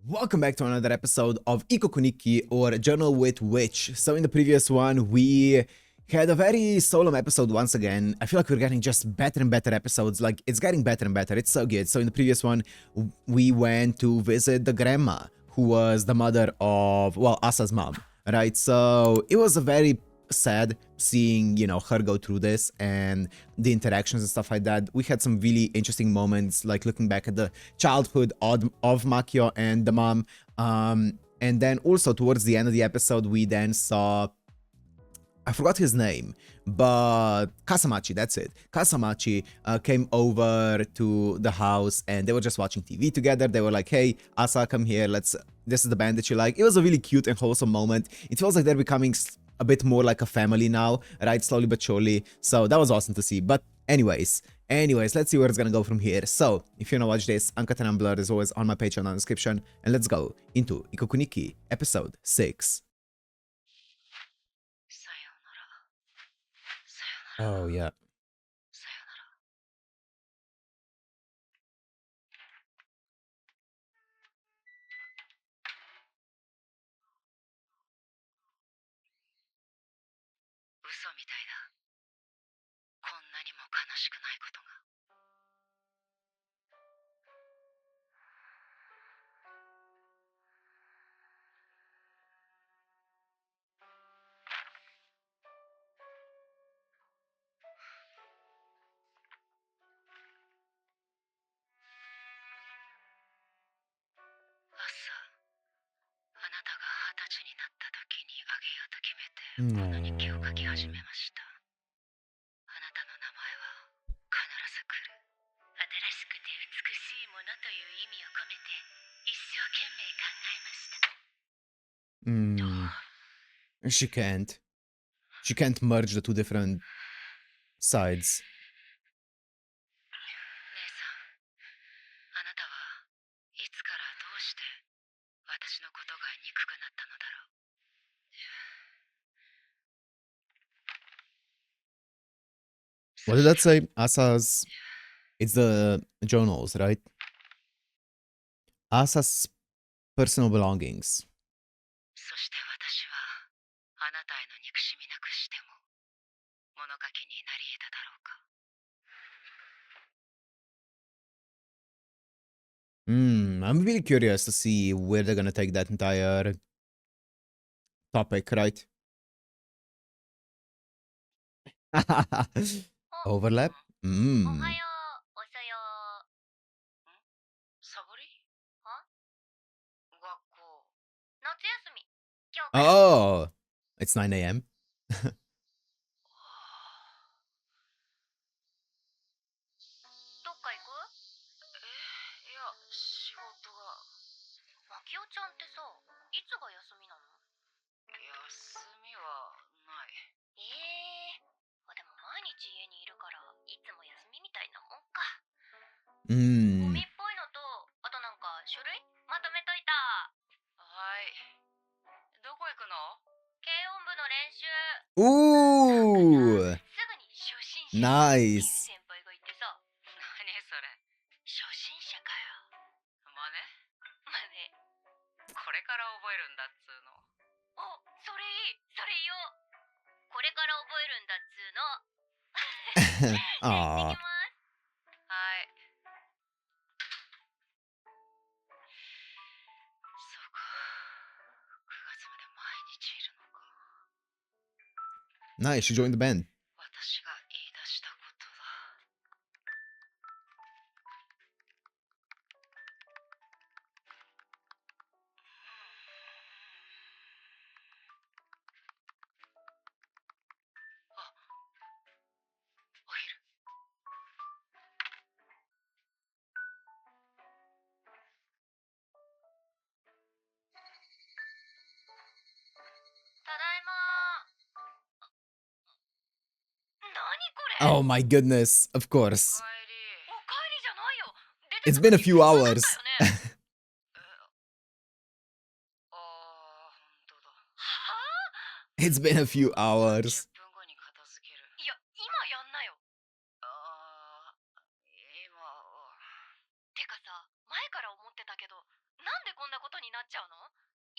Welcome back to another episode of Ikoku Nikki, or Journal with Witch. So in the previous one, we had a very solemn episode once again. I feel like we're getting just better and better episodes. Like, it's getting better and better. It's so good. So in the previous one, we went to visit the grandma, who was the mother of, well, Asa's mom, right? So it was a very sad seeing, you know, her go through this and the interactions and stuff like that. We had some really interesting moments, like looking back at the childhood of Makio and the mom. And then also towards the end of the episode, we then saw, I forgot his name, but Kasamachi, that's it. Kasamachi came over to the house and they were just watching TV together. They were like, hey, Asa, come here. This is the band that you like. It was a really cute and wholesome moment. It feels like they're becoming a bit more like a family now, right? Slowly but surely. So that was awesome to see. But anyways, let's see where it's gonna go from here. So if you wanna watch this, Uncut and Unblurred is always on my Patreon in the description. And let's go into Ikoku Nikki, episode 6. Oh, yeah. She can't. She can't merge the two different sides. What did that say? Asa's... It's the journals, right? Asa's personal belongings. I'm really curious to see where they're gonna take that entire topic, right? Overlap? Oh, it's 9 a.m. Ooh, nice. Aww. Nice, she joined the band. Oh my goodness, of course. It's been a few hours. It's been a few hours. になっちゃうの？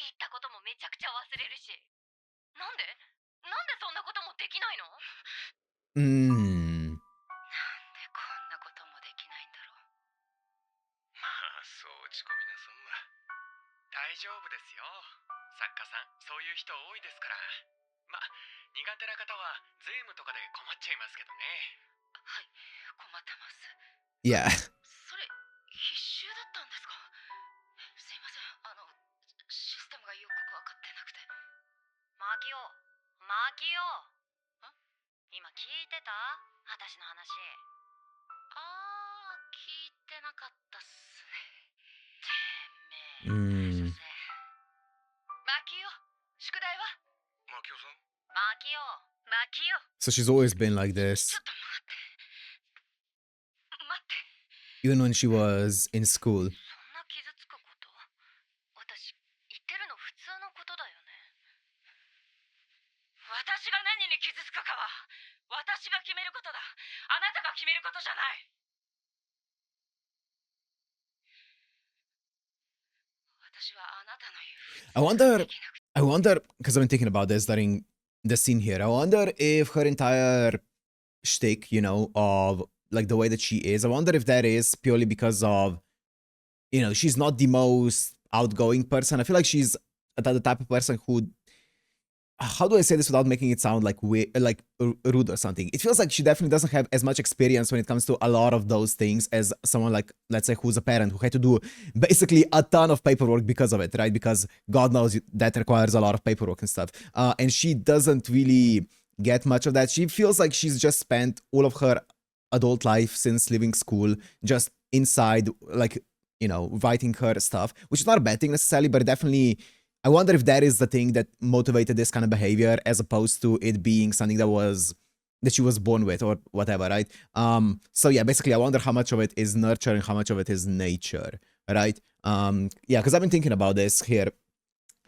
言ったこともめちゃくちゃ忘れるし。なんでそんなこともできないの？なんでこんなこともできないんだろう。まあそう落ち込みなそんな。大丈夫ですよ。作家さん、そういう人多いですから。まあ苦手な方は税務とかで困っちゃいますけどね。はい、困ってます。Yeah. それ必修だったんですか？すいません、システムがよく分かってなくて。マキオ今聞いてた？私の話。聞いてなかったっすね。てめえ、先生。マキオ、宿題は？マキオさん、マキオ So she's always been like ちょ this, っと待って。 even when she was in school. そんな傷つくこと？私言ってるの普通のことだよね。私が何に傷つくかは私が決めることだ。あなたが決めることじゃない。私はあなたの言う I wonder, because I've been thinking about this during the scene here. I wonder if her entire shtick, you know, of like the way that she is, I wonder if that is purely because of, you know, she's not the most outgoing person. I feel like she's the type of person who, how do I say this without making it sound like rude or something? It feels like she definitely doesn't have as much experience when it comes to a lot of those things as someone like, let's say, who's a parent who had to do basically a ton of paperwork because of it, right? Because God knows that requires a lot of paperwork and stuff. And she doesn't really get much of that. She feels like she's just spent all of her adult life since leaving school just inside, like, you know, writing her stuff, which is not a bad thing necessarily, but definitely I wonder if that is the thing that motivated this kind of behavior as opposed to it being something that she was born with or whatever, right? So yeah, basically I wonder how much of it is nurture and how much of it is nature, right? Yeah, because I've been thinking about this here.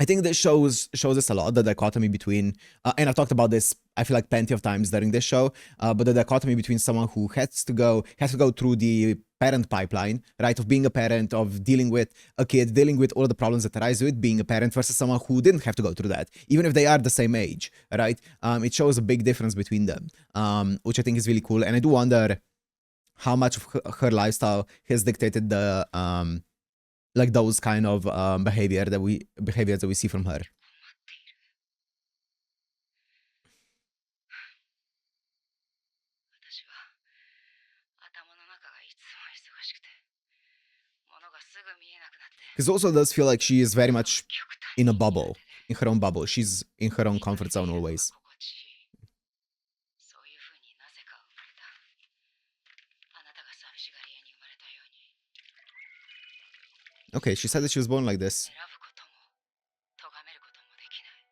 I think this shows us a lot, the dichotomy between, and I've talked about this, I feel like plenty of times during this show, but the dichotomy between someone who has to go through the parent pipeline, right, of being a parent, of dealing with a kid, dealing with all the problems that arise with being a parent, versus someone who didn't have to go through that, even if they are the same age, right? It shows a big difference between them, which I think is really cool, and I do wonder how much of her lifestyle has dictated the like those kind of behaviors that we see from her. 私は頭の中がいつも忙しくて物がすぐ見えなくなって。 Because also does feel like she is very much in a bubble, in her own bubble. She's in her own comfort zone always. そういう風になぜか生まれた。あなたが寂しがり屋に生まれたように。 Okay, she said that she was born like this. 選ぶことも咎めることもできない。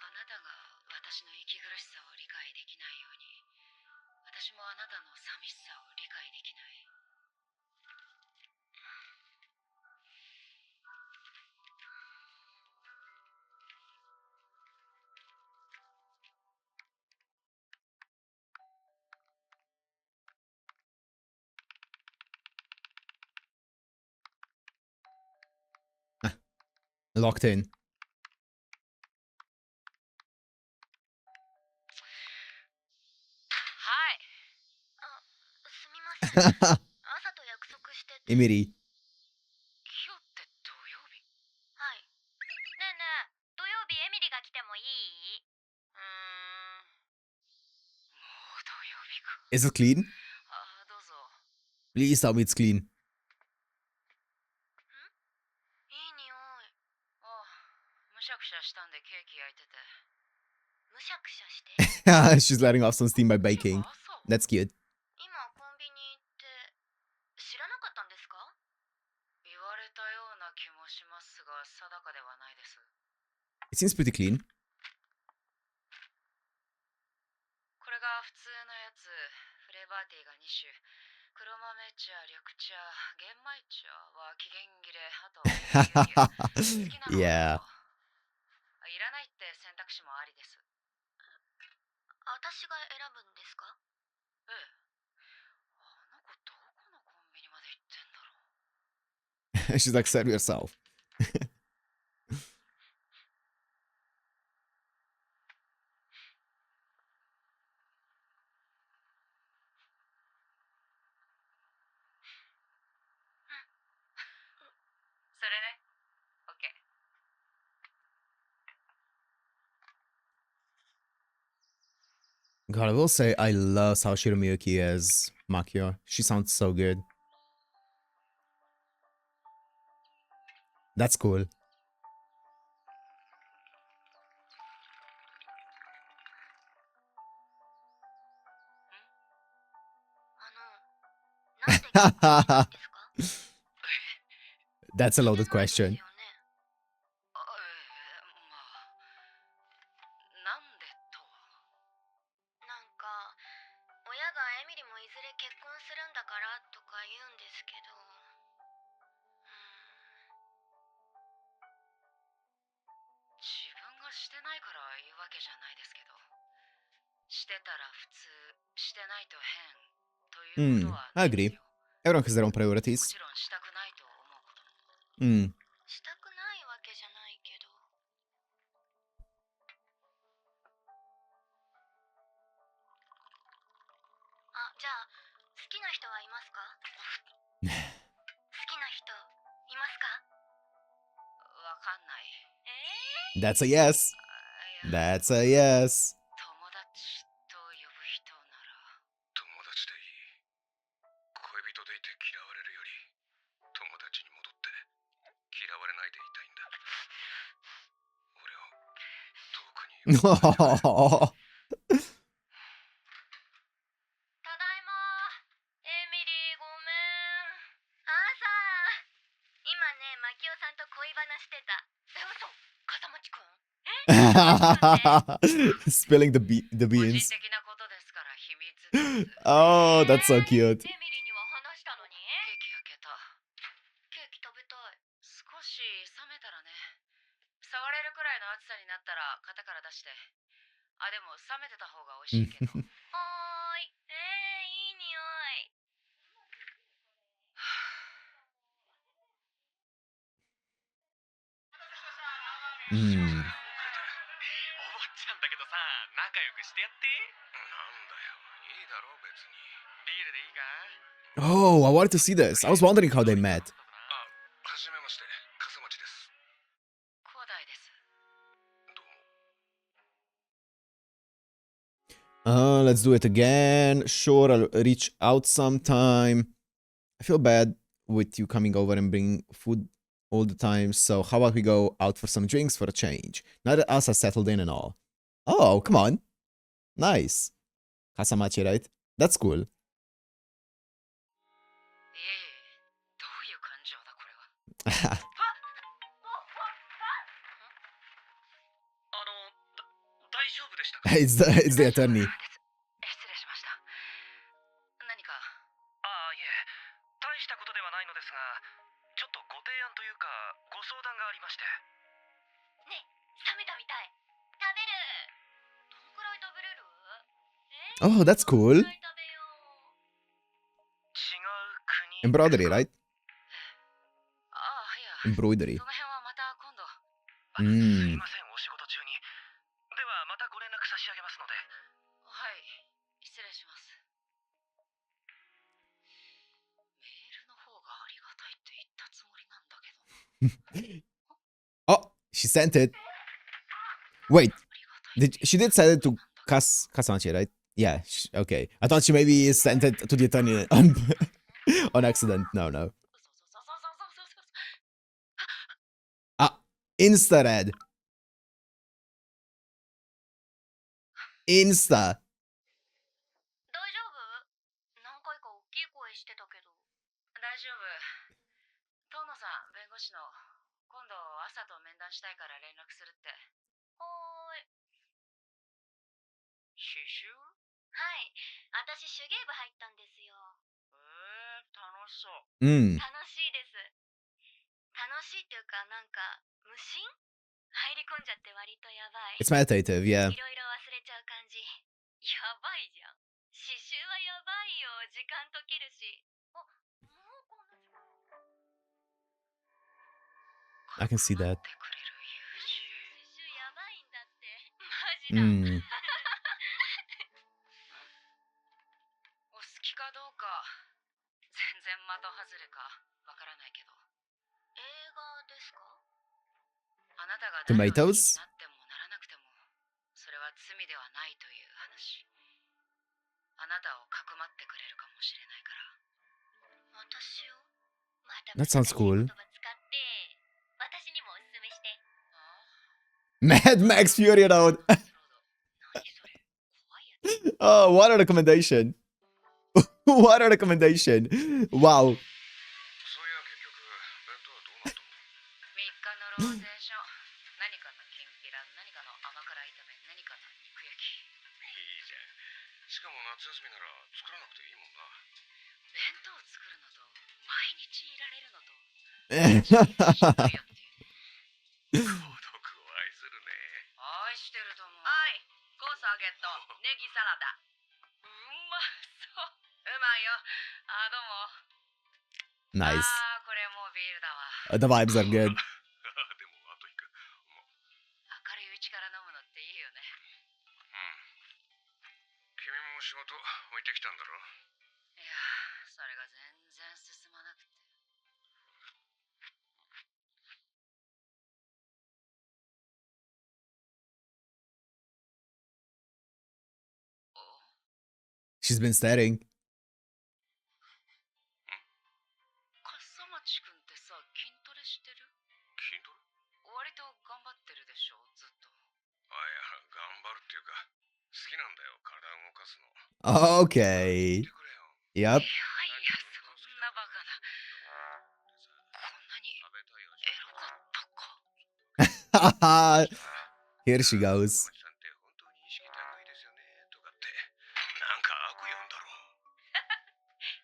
あなたが私の息苦しさを理解できないように、私もあなたの寂しさを理解できない。 Locked in. はい。すみません。朝と約束してて。 Emiri. 今日って土曜日？はい。ねえねえ、土曜日エミリが来てもいい？もう土曜日か。 Is it clean? どうぞ。 Please tell me it's clean. いい匂い。むしゃくしゃしたんでケーキ焼いてて。むしゃくしゃして？ She's letting off some steam by baking. That's cute. 今コンビニ行って知らなかったんですか？言われたような気もしますが定かではないです。 It seems pretty clean. これが普通のやつ。フレーバーティーが2種。黒豆茶、緑茶、玄米茶は期限切れ。あと好きなの。 Yeah. いらないって選択肢もありです。私が選ぶんですか？ええ。あの子どこのコンビニまで行ってんだろう。She's like, serve yourself. God, I will say I love Sawashiro Miyuki as Makio. She sounds so good. That's cool. なんでですか？ That's a loaded question. I agree. Everyone has their own priorities. したくないわけじゃないけど。あ、じゃあ、好きな人はいますか？好きな人いますか？わかんない。That's a yes. That's a yes. 友達と呼ぶ人なら。友達でいい。恋人でいて嫌われるより、友達に戻って嫌われないでいたいんだ。俺を遠くに。ただいま。エミリー、ごめん。朝。今ね、マキオさんと恋バナしてた。嘘、笠町くん。Spilling the 個人 beans. 的なことですから秘密です。Oh, that's so cute. エミリーには話したのに。ケーキ焼けた。ケーキ食べたい。少し冷めたらね。触れるくらいの暑さになったら肩から出して。あ、でも冷めてた方が美味しいけど。はーい。いい匂い。Mm. お坊ちゃんだけどさ、仲良くしてやって。なんだよ、いいだろ別に。ビールでいいか？ Oh, I wanted to see this. I was wondering how they met. あ、はじめまして、笠町です。広大です。どうも。Let's do it again. Sure, I'll reach out sometime. I feel bad with you coming over and bringing food all the time. So how about we go out for some drinks for a change? Now that us are settled in and all. Oh, come on. Nice. Kasamachi, right? That's cool. どういう感情だこれは。大丈夫でしたか？ it's the attorney. 失礼しました。何か。ああ、いえ、大したことではないのですが、ちょっとご提案というか、ご相談がありまして。ね、冷めたみたい。食べる。どのくらい食べれるOh, that's cool. どのくらい食べよう。違う国。 Embroidery, right? ああ、いや。 Embroidery. その辺はまた今度。すいません、お仕事中に。ではまたご連絡差し上げますので。はい、失礼します。メールの方がありがたいって言ったつもりなんだけど。Oh, she sent it. Wait, she did send it to Kasamachi, right? Yeah, okay. I thought she maybe sent it to the attorney on accident. No. Ah, Insta-red. Insta. 大丈夫？何回か大きい声してたけど。大丈夫。遠野さん、弁護士の。今度朝と面談したいから連絡するって。はーい。刺繍？はい。私手芸部入ったんですよ。楽しそう。楽しいです。楽しいっていうかなんか無心？入り込んじゃって割とやばい。 It's meditative, yeah. いろいろ忘れちゃう感じ。やばいじゃん。刺繍はやばいよ。時間解けるし。あ、もうこんな時間。I can see that. やばいんだってマジだ、お好きかどうか全然的外れかわからないけど、映画ですか？あなたが誰を好きに Tomatoes? なってもならなくてもそれは罪ではないという話。あなたをかくまってくれるかもしれないから。私をまた That sounds cool. 言葉使って私にもおすすめして。 Mad Max Fury Road. 何それ、怖いやつ。 Oh, what a recommendation. What a recommendation. Wow. そういや結局弁当はどうなったの？3日のローテーション。何かのきんぴら、何かの甘辛炒め、何かの肉焼き。いいじゃん。しかも夏休みなら作らなくていいもんな。弁当を作るのと毎日いられるのと孤独を愛するね。愛してると思う。はい、コースあげとネギサラダ。うまそう。うまいよ。あ、どうも。 Nice. あー、これもうビールだわ。The vibes are good. でも後引く。明るいうちから飲むのっていいよね。君も仕事置いてきたんだろ？いや、それが全然進まなくて。She's been staring. 笠町くんってさ、筋トレしてる？筋トレ？割と頑張ってるでしょ、ずっと。あ、いや、頑張るっていうか好きなんだよ、体動かすの。 Okay. 言ってくれよ。 Yep. いやいや、そんなバカな。こんなに食べたい味。エロかったか。Here she goes. 笠町さんって本当に意識高いですよねとかってなんか悪意あんだろ。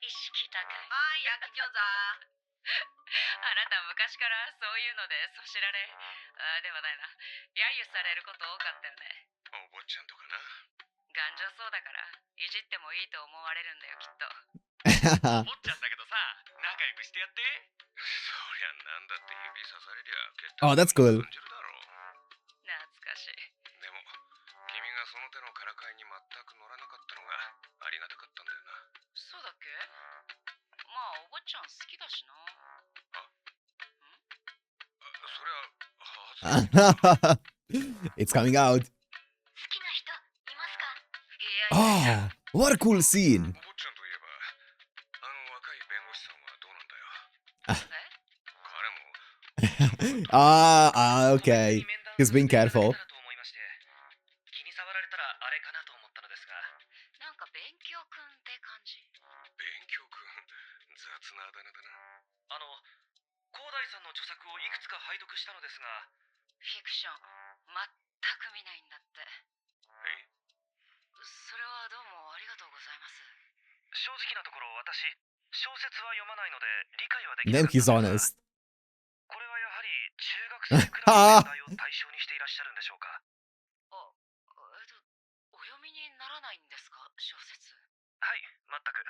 意識高い。はい、焼き餃子。あなた昔からそういうのでそしられ、ではないな、揶揄されること多かったよね。お坊ちゃんとかな。頑丈そうだからいじってもいいと思われるんだよ、きっと。お坊ちゃんだけどさ、仲良くしてやって。そりゃなんだって指さされりゃ決 Oh, that's cool. 感じるだろう。懐かしい。でも君がその手のからかいに全く乗らなかったのがありがたかったんだよな。そうだっけ？まあ、お坊ちゃん好きだしな。それは It's coming out. 好きな人いますか？いやいやいや。 Oh, what a cool scene. お坊ちゃんといえばあの若い弁護士さんはどうなんだよ。彼も Okay. He's being careful. 気に障られたらあれかなと思ったのですが。なんか勉強くんって感じ。勉強くん、雑なあだ名だな。広大さんの著作をいくつか拝読したのですが。フィクション全く見ないんだって。それはどうもありがとうございます。正直なところ私、小説は読まないので理解はできな Then かった he's のですが。 honest. これはやはり中学生くらいの年代を対象にしていらっしゃるんでしょうか？お読みにならないんですか、小説。はい、全く。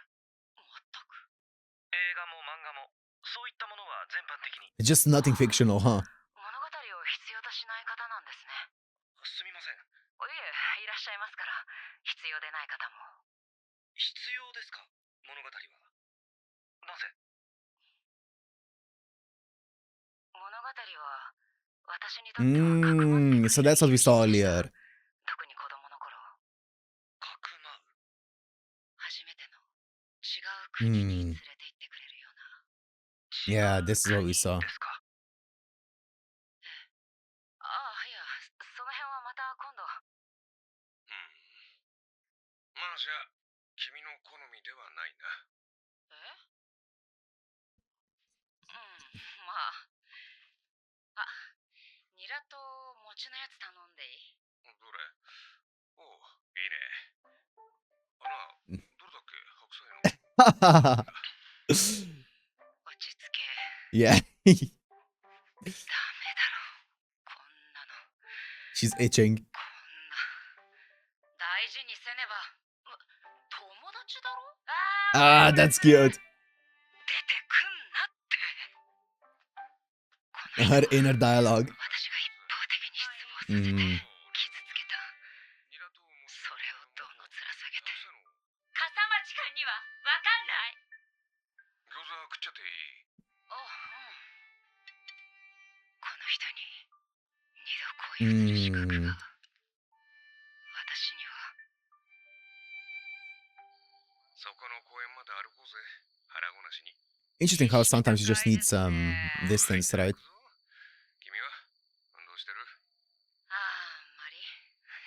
全く。映画も漫画もそういったものは全般的に。 Just nothing fictional, huh? 物語を必要としない方なんですね。すみません。いえ、いらっしゃいますから、必要でない方も。必要ですか、物語は。なぜ？物語は私にとってはかくまってくれる So that's what we saw earlier. 特に子供の頃、かくまう。初めての違う国に連れて行ってくれるような。Yeah, this is what we saw. ですか。ああ、いや、その辺はまた今度。まあじゃあ君の好みではないな。まあ。あ、ニラと餅のやつ頼んでいい？どれ？おう、いいね。どれだっけ、白菜の。落ち着け。Yeah. ダメだろ、こんなの。 She's itching. こんな大事にせねば。友達だろ。Ah, that's cute. 出てくんなって。こ Her inner dialogue. 私が一方的に失望させて傷つけた。それをどうの面下げて。笠町くんにはわかんない。餃子食っちゃっていい？おう、うん。この人に二度恋をする資格が私には。そこの公園まで歩こうぜ。腹ごなしに。Interesting how sometimes you just need some distance, right? 君は運動してる？あんまり。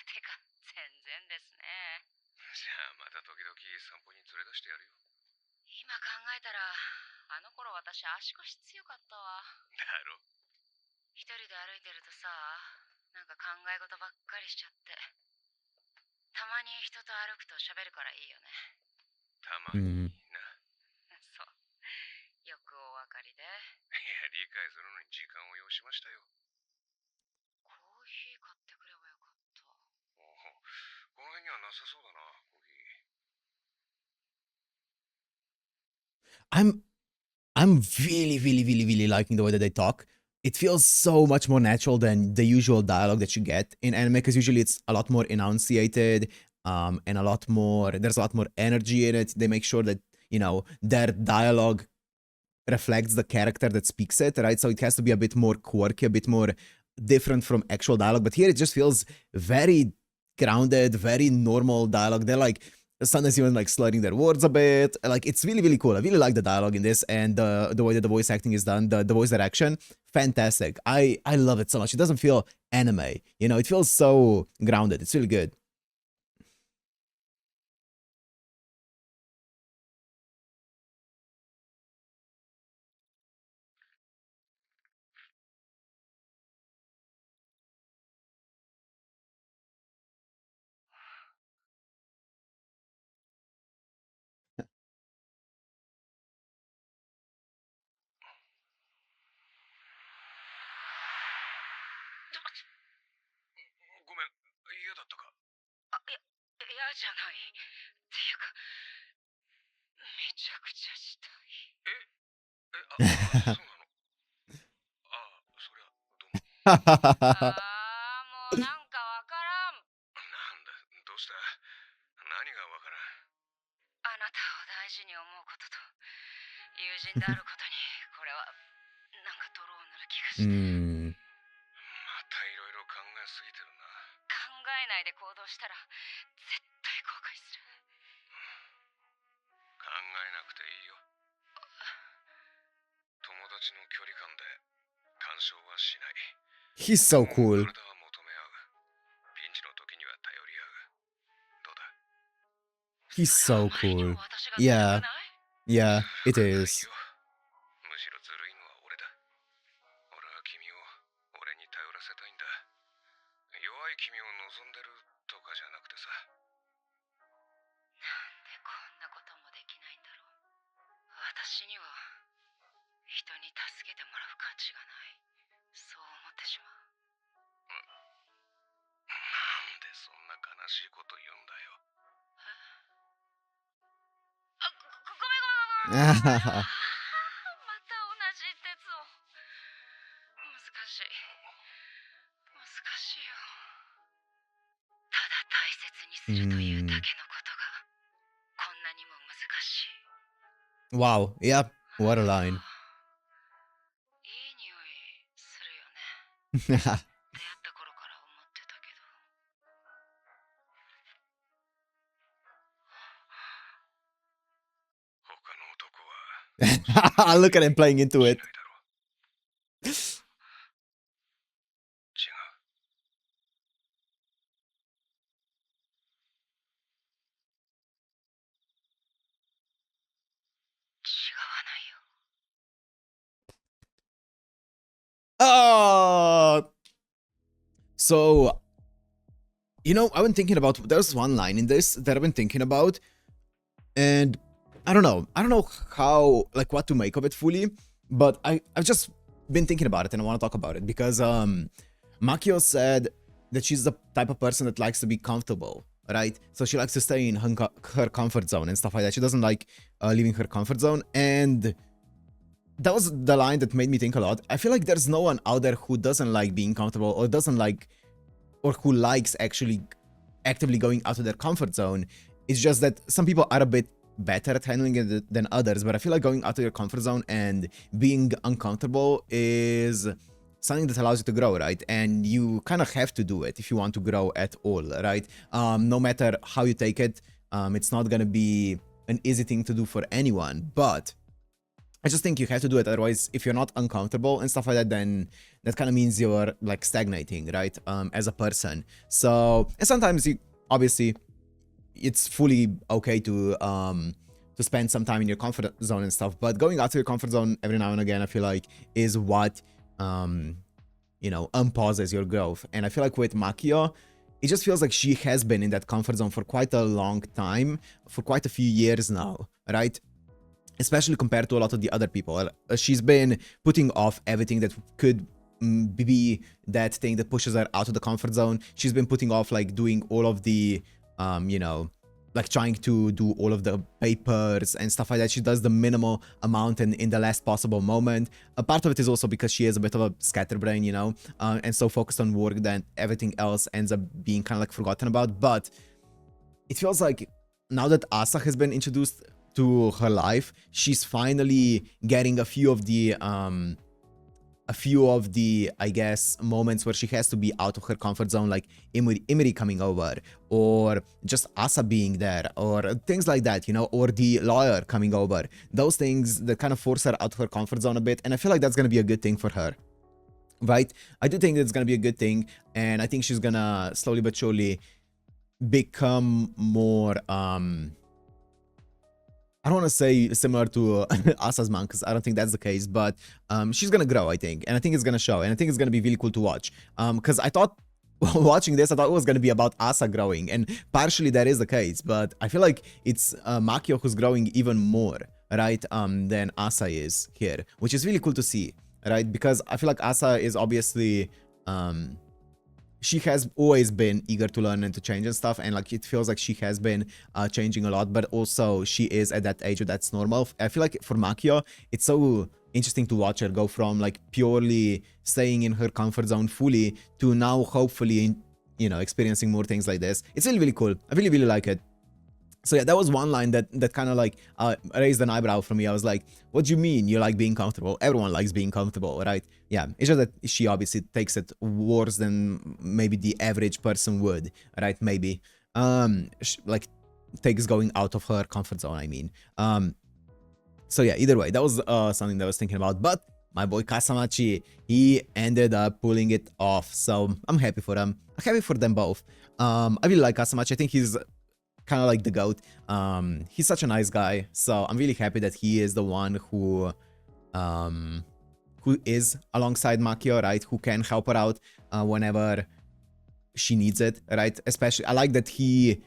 てか全然ですね。じゃあまた時々散歩に連れ出してやるよ。今考えたらあの頃私足腰強かったわ。だろ？一人で歩いてるとさ、なんか考え事ばっかりしちゃって。たまに人と歩くと喋るからいいよね。たまにな。そう。よくお分かりで。いや、理解するのに時間を要しましたよ。コーヒー買ってくればよかった。おお、この辺にはなさそうだな、コーヒI'mー。really liking the way that they talk. It feels so much more natural than the usual dialogue that you get in anime, because usually it's a lot more enunciated, and there's a lot more energy in it. They make sure that, their dialogue reflects the character that speaks it, right? So it has to be a bit more quirky, a bit more different from actual dialogue. But here it just feels very grounded, very normal dialogue. They're like sometimes even like slurring their words a bit. Like, it's really cool. I really like the dialogue in this, and the way that the voice acting is done, the voice direction, fantastic. I love it so much. It doesn't feel anime, it feels so grounded. It's really good.ごめん、嫌だったか？あ、いや、嫌じゃない。っていうか、めちゃくちゃしたい。そうなの？あ、そりゃ、どうも。もうなんかわからん。なんだ、どうした？何がわからん？あなたを大事に思うことと、友人であることに、これは、なんか泥を塗る気がして。またいろいろ考えすぎてるな。考えないで行動したら、絶対後悔する。考えなくていいよ。友達の距離感で干渉はしない。He's so cool. 体は求め合う。ピンチの時には頼り合う。どうだ？ He's so cool. Yeah, it is. むしろずるいのは俺だ。俺は君を俺に頼らせたいんだ。弱い君を望んでるとかじゃなくてさ。なんでこんなこともできないんだろう。私には人に助けてもらう価値がない。そう思ってしまう。なんでそんな悲しいこと言うんだよ。ごめん。また同じ鉄を。難しいよ。ただ大切にするというだけのことがこんなにも難しい。Wow, yeah, what a line. いい匂いするよね。出会った頃から思ってたけど。他の男は Look at him playing into it. 違う。違わないよ。So, I've been thinking about, there's one line in this that I've been thinking about, and I don't know how, like, what to make of it fully, but I've just been thinking about it and I want to talk about it because Makio said that she's the type of person that likes to be comfortable, right? So she likes to stay in her comfort zone and stuff like that. She doesn't like leaving her comfort zone, and that was the line that made me think a lot. I feel like there's no one out there who doesn't like being comfortable or doesn't like, or who likes actually actively going out of their comfort zone. It's just that some people are a bit better at handling it than others, but I feel like going out of your comfort zone and being uncomfortable is something that allows you to grow, right? And you kind of have to do it if you want to grow at all, right? No matter how you take it, it's not gonna be an easy thing to do for anyone, but I just think you have to do it. Otherwise, if you're not uncomfortable and stuff like that, then that kind of means you're like stagnating, right? As a person. So, and sometimes you obviously it's fully okay to spend some time in your comfort zone and stuff, but going out of your comfort zone every now and again, I feel like is what you know, unpauses your growth. And I feel like with Makio, it just feels like she has been in that comfort zone for quite a long time, for quite a few years now, right? Especially compared to a lot of the other people. She's been putting off everything that could be that thing that pushes her out of the comfort zone. She's been putting off like doing all of the, you know, like trying to do all of the papers and stuff like that. She does the minimal amount and in the last possible moment. A part of it is also because she is a bit of a scatterbrain, you know, and so focused on work that everything else ends up being kind of like forgotten about. But it feels like now that Asa has been introduced to her life, she's finally getting a few of the I guess moments where she has to be out of her comfort zone, like Imri coming over, or just Asa being there, or things like that, you know, or the lawyer coming over. Those things that kind of force her out of her comfort zone a bit, and I feel like that's gonna be a good thing for her, right? I do think it's gonna be a good thing, and I think she's gonna slowly but surely become more I don't want to say similar to Asa's mom, because I don't think that's the case, but she's gonna grow, I think, and I think it's gonna show, and I think it's gonna be really cool to watch. Because I thought watching this, I thought it was gonna be about Asa growing, and partially that is the case, but I feel like it's Makio who's growing even more, right, than Asa is here, which is really cool to see, right? Because I feel like Asa is obviously she has always been eager to learn and to change and stuff, and like it feels like she has been changing a lot, but also she is at that age where that's normal. I feel like for Makio, it's so interesting to watch her go from like purely staying in her comfort zone fully to now hopefully, you know, experiencing more things like this. It's really, really cool. I really, really like it. So yeah, that was one line that kind of like raised an eyebrow for me. I was like, what do you mean you like being comfortable? Everyone likes being comfortable, right? Yeah, it's just that she obviously takes it worse than maybe the average person would, right? Maybe like takes going out of her comfort zone, I mean. So yeah, either way, that was something that I was thinking about. But my boy Kasamachi, he ended up pulling it off, so I'm happy for him. I'm happy for them both. I really like Kasamachi. I think he's kind of like the GOAT. He's such a nice guy, so I'm really happy that he is the one who is alongside Makio, right? Who can help her out whenever she needs it, right? Especially, I like that he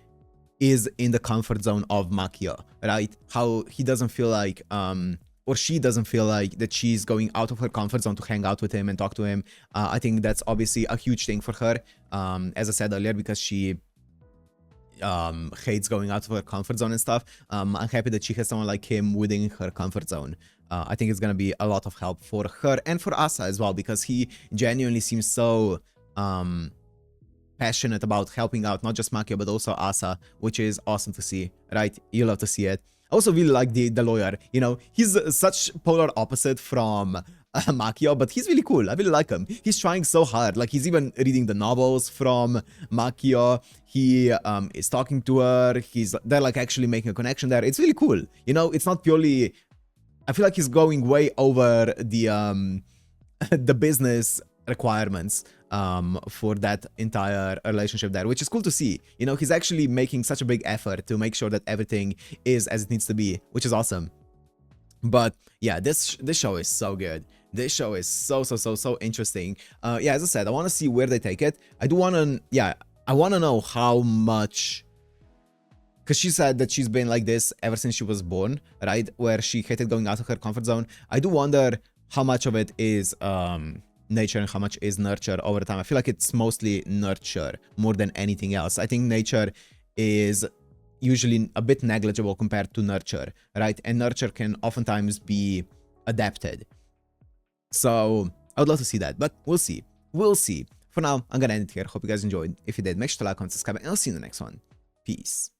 is in the comfort zone of Makio, right? How he doesn't feel like, or she doesn't feel like that she's going out of her comfort zone to hang out with him and talk to him. I think that's obviously a huge thing for her, as I said earlier, because she hates going out of her comfort zone and stuff. I'm happy that she has someone like him within her comfort zone. I think it's gonna be a lot of help for her and for Asa as well, because he genuinely seems so passionate about helping out not just Makio but also Asa, which is awesome to see, right? You love to see it. I also really like the lawyer, you know, he's such polar opposite from Makio, but he's really cool. I really like him. He's trying so hard. Like, he's even reading the novels from Makio. He is talking to her. They're like actually making a connection there. It's really cool. You know, it's not purely, I feel like he's going way over the the business requirements for that entire relationship there, which is cool to see. You know, he's actually making such a big effort to make sure that everything is as it needs to be, which is awesome. But yeah, this show is so good. This show is so interesting. Yeah, as I said, I want to see where they take it. I do want to, yeah, I want to know how much, because she said that she's been like this ever since she was born, right? Where she hated going out of her comfort zone. I do wonder how much of it is nature and how much is nurture over time. I feel like it's mostly nurture more than anything else. I think nature is usually a bit negligible compared to nurture, right? And nurture can oftentimes be adapted. So I would love to see that, but we'll see. We'll see. For now, I'm gonna end it here. Hope you guys enjoyed. If you did, make sure to like, comment, subscribe, and I'll see you in the next one. Peace.